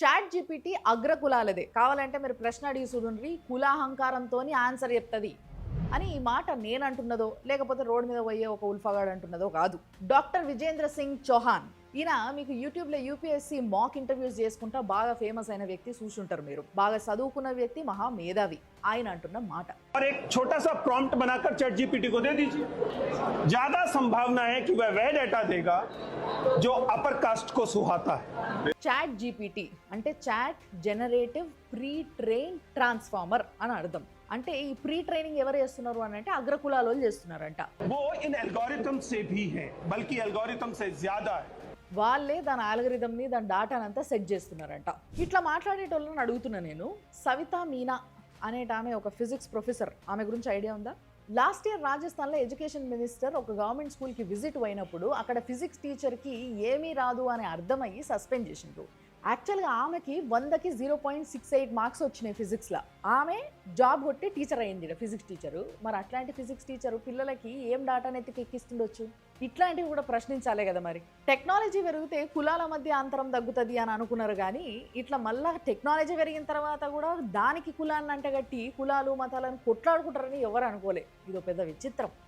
Chat GPT అగ్రకులాలదే. కావాలంటే మీరు ప్రశ్న అడిగి చూడుండ్రి, కులాహంకారంతోని ఆన్సర్ చెప్తది అని ఈ మాట నేనంటున్నదో, లేకపోతే రోడ్ మీద పోయే ఒక ఉల్ఫాగాడు అంటున్నదో కాదు. డాక్టర్ విజేంద్ర సింగ్ చౌహాన్. ఈయన మీకు యూట్యూబ్లో యూపీఎస్సీ మాక్ ఇంటర్వ్యూస్ చేసుకుంటా బాగా ఫేమస్ అయిన వ్యక్తి చూసుంటారు మీరు. బాగా చదువుకున్న వ్యక్తి, మహా మేధావి. ఆయన అంటున్న మాట. और एक छोटा सा प्रॉम्प्ट बनाकर चैट जीपीटी को दे दीजिए। ज्यादा संभावना है कि वह डेटा देगा जो अपर कास्ट को सुहाता है। చాట్ జీపీటీ అంటే chat generative pre train transformer అని అర్థం. అంటే ఈ ప్రీ ట్రైనింగ్ ఎవరు చేస్తున్నారు అని అంటే అగ్రకులాలు చేస్తున్నారంట. वो इन एल्गोरिथम से भी है, बल्कि एल्गोरिथम से ज्यादा है। వాళ్ళే దాని ఆల్గరిథంని, దాని డాటానంతా సెట్ చేస్తున్నారంట. ఇట్లా మాట్లాడేటోళ్ళని అడుగుతున్నా నేను. సవితా మీనా అనేట ఆమె ఒక ఫిజిక్స్ ప్రొఫెసర్. ఆమె గురించి ఐడియా ఉందా? లాస్ట్ ఇయర్ రాజస్థాన్లో ఎడ్యుకేషన్ మినిస్టర్ ఒక గవర్నమెంట్ స్కూల్కి విజిట్ అయినప్పుడు అక్కడ ఫిజిక్స్ టీచర్కి ఏమీ రాదు అని అర్థమయ్యి సస్పెండ్ చేసిండ్రు. యాక్చువల్గా ఆమెకి 100కి 0.68 మార్క్స్ వచ్చినాయి ఫిజిక్స్లో. ఆమె జాబ్ కొట్టి టీచర్ అయింది, ఫిజిక్స్ టీచరు. మరి అట్లాంటి ఫిజిక్స్ టీచరు పిల్లలకి ఏం డాటాని ఎక్కిస్తుండొచ్చు? ఇట్లాంటివి కూడా ప్రశ్నించాలే కదా. మరి టెక్నాలజీ పెరిగితే కులాల మధ్య అంతరం తగ్గుతుంది అని అనుకున్నారు, కానీ ఇట్లా మళ్ళా టెక్నాలజీ పెరిగిన తర్వాత కూడా దానికి కులాన్ని అంటగట్టి కులాలు మతాలను కొట్లాడుకుంటారని ఎవరు అనుకోలే. ఇదో పెద్ద విచిత్రం.